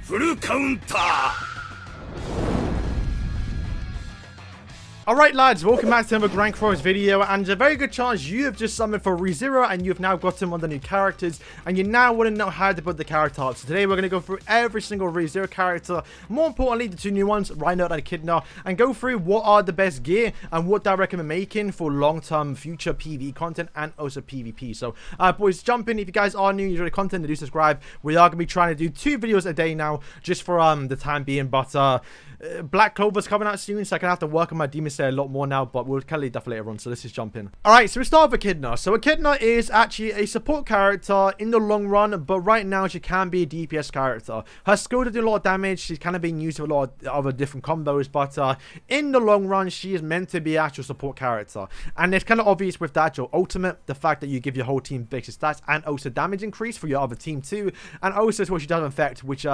フルカウンター Alright lads, welcome back to another Rank Wars video, and a very good chance you have just summoned for ReZero and you've now got him on the new characters and you now want to know how to put the character up. So today we're going to go through every single ReZero character, more importantly the two new ones, Reinhard and Echidna, and go through what are the best gear and what I recommend making for long-term future PvE content and also PvP. So boys, jump in. If you guys are new, you enjoy the content, do subscribe. We are going to be trying to do 2 videos a day now just for the time being, but Black Clover's coming out soon, so I can have to work on my Demon Slayer a lot more now, but we'll kind of leave that for later on, so let's just jump in. Alright, so we start with Echidna. So Echidna is actually a support character in the long run, but right now she can be a DPS character. Her skill does do a lot of damage, she's kind of being used for a lot of other different combos, but in the long run, she is meant to be an actual support character. And it's kind of obvious with the actual ultimate, the fact that you give your whole team basic stats and also damage increase for your other team too, and also what she does infect, which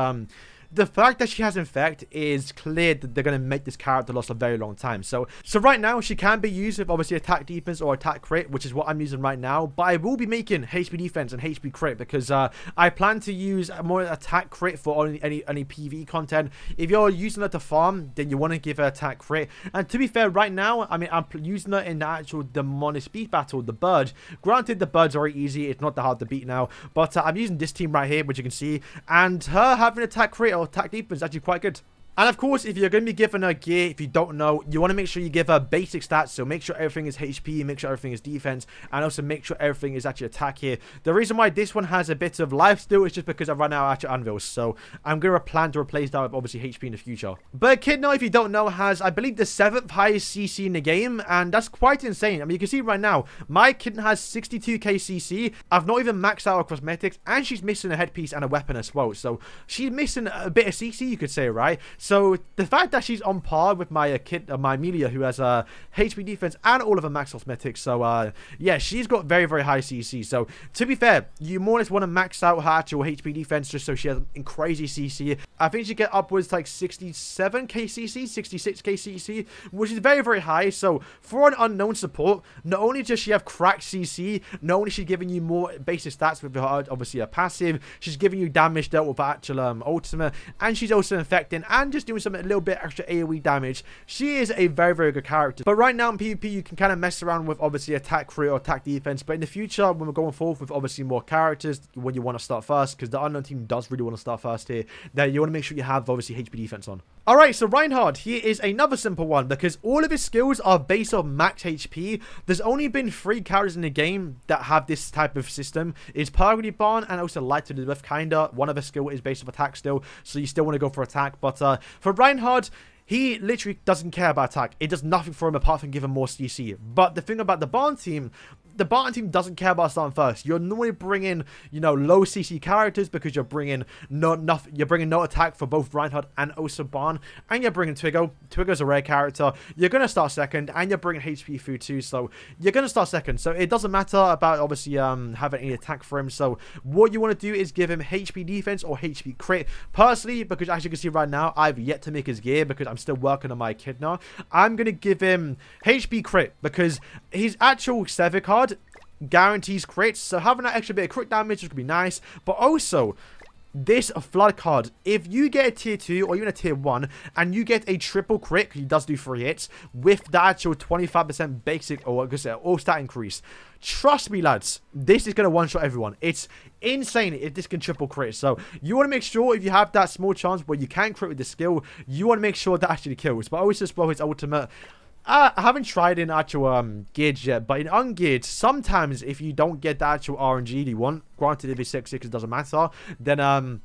the fact that she has infect is clear that they're going to make this character last a very long time. So right now, she can be used with obviously attack defense or attack crit, which is what I'm using right now. But I will be making HP defense and HP crit because I plan to use more attack crit for any PvE content. If you're using it to farm, then you want to give her attack crit. And to be fair, right now, I mean, I'm using her in the actual demonic speed battle, the bird. Granted, the bird's very easy. It's not that hard to beat now. But I'm using this team right here, which you can see. And her having attack crit or attack defense is actually quite good. And of course, if you're going to be giving her gear, if you don't know, you want to make sure you give her basic stats. So make sure everything is HP, make sure everything is defense, and also make sure everything is actually attack here. The reason why this one has a bit of life still is just because I run out of actual anvils. So I'm going to plan to replace that with obviously HP in the future. But Echidna, if you don't know, has, I believe, the 7th highest CC in the game. And that's quite insane. I mean, you can see right now, my Echidna has 62k CC. I've not even maxed out her cosmetics. And she's missing a headpiece and a weapon as well. So she's missing a bit of CC, you could say, right? So the fact that she's on par with my my Emilia, who has HP defense and all of her max cosmetics, so yeah, she's got very, very high CC. So to be fair, you more or less want to max out her actual HP defense just so she has crazy CC. I think she get upwards to like 67k CC, 66k CC, which is very, very high. So for an unknown support, not only does she have cracked CC, not only is she giving you more basic stats with her, obviously her passive, she's giving you damage dealt with her actual ultimate, and she's also infecting and just doing some a little bit extra AoE damage. She is a very, very good character. But right now in PvP, you can kind of mess around with obviously attack crit or attack defense. But in the future, when we're going forth with obviously more characters, when you want to start first, because the unknown team does really want to start first here, then you want to make sure you have obviously HP defense on. Alright, so Reinhard here is another simple one because all of his skills are based on max HP. There's only been 3 characters in the game that have this type of system. It's Purgatory Barn and also Light to the Left, kinda. One of his skill is based off attack still, so you still want to go for attack. But for Reinhard, he literally doesn't care about attack. It does nothing for him apart from giving more CC. But the thing about the Barn team doesn't care about starting first. You're normally bringing, you know, low CC characters because you're bringing no attack for both Reinhard and also Barn, and you're bringing Twiggo. Twiggo's a rare character. You're gonna start second, and you're bringing HP through too, so you're gonna start second. So it doesn't matter about obviously having any attack for him. So what you want to do is give him HP defense or HP crit. Personally, because as you can see right now, I've yet to make his gear because I'm still working on my Echidna. I'm gonna give him HP crit because his actual Sever card guarantees crits, so having that extra bit of crit damage could be nice. But also this flood card, if you get a tier 2 or even a tier 1 and you get a triple crit, he does do 3 hits with the actual 25% basic or all stat increase, trust me lads, this is going to one-shot everyone. It's insane if this can triple crit. So you want to make sure if you have that small chance where you can crit with the skill, you want to make sure that actually kills. But always just his ultimate, I haven't tried in actual geared yet, but in ungeared, sometimes if you don't get the actual RNG you want, granted if it's 6/6 it doesn't matter, then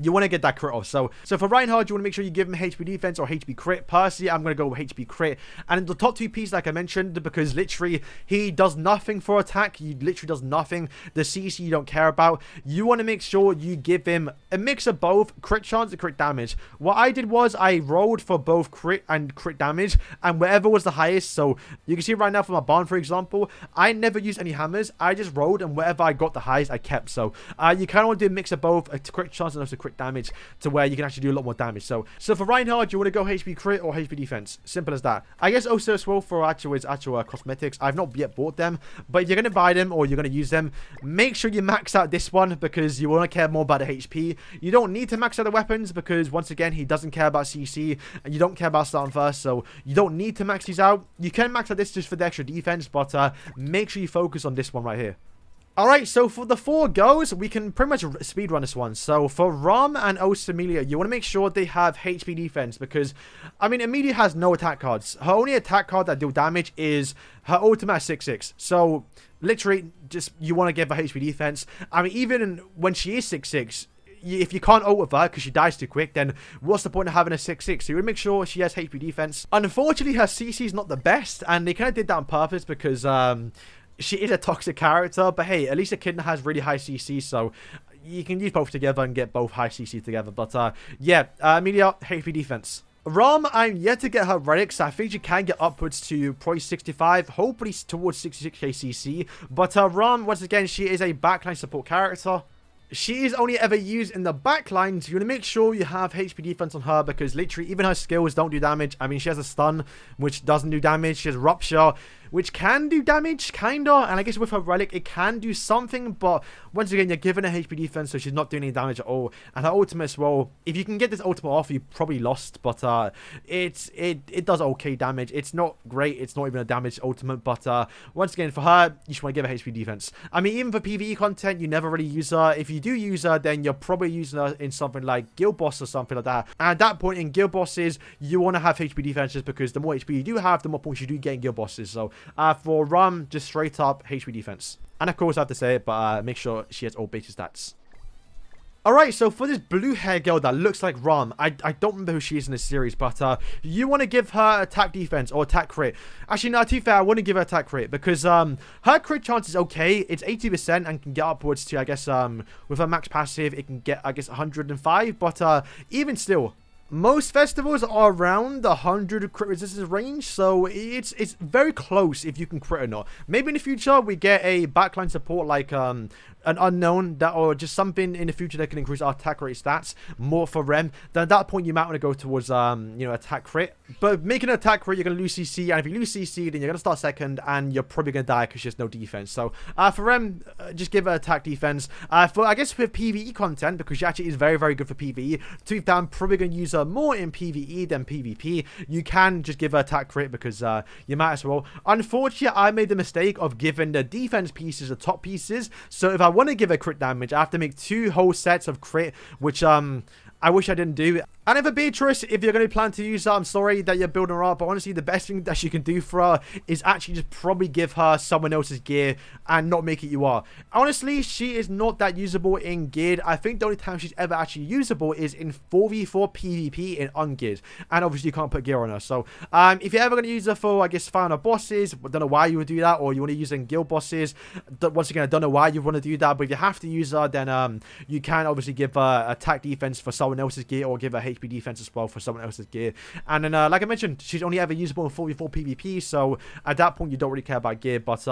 you want to get that crit off. So for Reinhard, you want to make sure you give him HP defense or HP crit. Personally, I'm going to go with HP crit. And the top 2 pieces, like I mentioned, because literally he does nothing for attack. He literally does nothing. The CC you don't care about. You want to make sure you give him a mix of both crit chance and crit damage. What I did was I rolled for both crit and crit damage, and wherever was the highest. So you can see right now for my Barn, for example, I never used any hammers. I just rolled, and wherever I got the highest, I kept. So you kind of want to do a mix of both, a crit chance and also crit damage to where you can actually do a lot more damage. So for Reinhard, you want to go HP crit or HP defense. Simple as that. I guess also as well for actual cosmetics, I've not yet bought them, but if you're going to buy them or you're going to use them, make sure you max out this one because you want to care more about the HP. You don't need to max out the weapons because once again, he doesn't care about CC and you don't care about starting first, so you don't need to max these out. You can max out this just for the extra defense, but make sure you focus on this one right here. Alright, so for the 4 goes, we can pretty much speedrun this one. So for Rom and also Emilia, you want to make sure they have HP defense because, I mean, Emilia has no attack cards. Her only attack card that deal damage is her ultimate 6-6. So literally, just you want to give her HP defense. I mean, even when she is 6-6, if you can't ult with her because she dies too quick, then what's the point of having a 6-6? So you would make sure she has HP defense. Unfortunately, her CC is not the best, and they kind of did that on purpose because she is a toxic character, but hey, at least Echidna has really high CC, so you can use both together and get both high CC together. But yeah, Emilia, HP defense. Rom, I'm yet to get her relics. I think she can get upwards to probably 65, hopefully towards 66k CC. But Rom, once again, she is a backline support character. She is only ever used in the backline, so you want to make sure you have HP defense on her because literally even her skills don't do damage. I mean, she has a stun, which doesn't do damage. She has rupture, which can do damage, kinda. And I guess with her relic, it can do something. But once again, you're giving her HP defense, so she's not doing any damage at all. And her ultimate as well, if you can get this ultimate off, you probably lost. But it does okay damage. It's not great. It's not even a damage ultimate. But once again, for her, you just want to give her HP defense. I mean, even for PvE content, you never really use her. If you do use her, then you're probably using her in something like Guild Boss or something like that. And at that point in Guild Bosses, you want to have HP defense just because the more HP you do have, the more points you do get in Guild Bosses. So for Rom, just straight up HP defense. And of course, I have to say it, but make sure she has all basic stats. Alright, so for this blue hair girl that looks like Rom, I don't remember who she is in this series, but you want to give her attack defense or attack crit. Actually, no, to be fair, I want to give her attack crit because her crit chance is okay. It's 80% and can get upwards to, I guess, with her max passive, it can get, I guess, 105, but even still, most festivals are around the 100 crit resistance range, so it's very close if you can crit or not. Maybe in the future we get a backline support like an unknown that, or just something in the future that can increase our attack rate stats more for Rem. Then at that point you might want to go towards you know, attack crit. But making an attack crit, you're gonna lose CC, and if you lose CC, then you're gonna start second, and you're probably gonna die because there's no defense. So for Rem, just give her attack defense. For I guess with PvE content, because she actually is very good for PvE. To be fair, I'm probably gonna use her more in PvE than PvP. You can just give her attack crit because you might as well. Unfortunately, I made the mistake of giving the defense pieces the top pieces. So if I want to give her crit damage, I have to make 2 whole sets of crit, which I wish I didn't do. And for Beatrice, if you're going to plan to use her, I'm sorry that you're building her up, but honestly, the best thing that you can do for her is actually just probably give her someone else's gear and not make it you are. Honestly, she is not that usable in geared. I think the only time she's ever actually usable is in 4v4 PvP in ungeared. And obviously, you can't put gear on her. So, if you're ever going to use her for, I guess, final bosses, I don't know why you would do that, or you want to use her in guild bosses. Once again, I don't know why you want to do that, but if you have to use her, then you can obviously give her attack defense for someone else's gear, or give her HP defense as well for someone else's gear. And then like I mentioned, she's only ever usable in 4v4 PvP, so at that point you don't really care about gear. But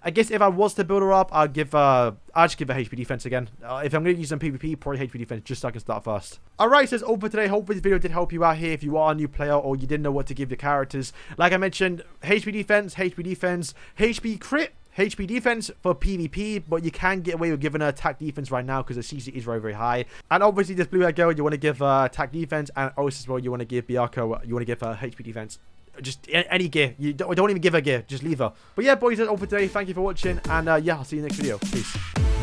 I guess if I was to build her up, I'll just give her HP defense again. If I'm going to use them PvP, probably HP defense just so I can start first. Alright, so that's all for today. Hopefully this video did help you out here if you are a new player or you didn't know what to give your characters. Like I mentioned, HP defense, HP crit, HP defense for PvP, but you can get away with giving her attack defense right now because the CC is very high. And obviously this blue hair girl, you want to give her attack defense, and also as well you want to give Biako, you want to give her HP defense. Just any gear. You don't even give her gear, just leave her. But yeah, boys, that's all for today. Thank you for watching, and yeah, I'll see you in the next video. Peace.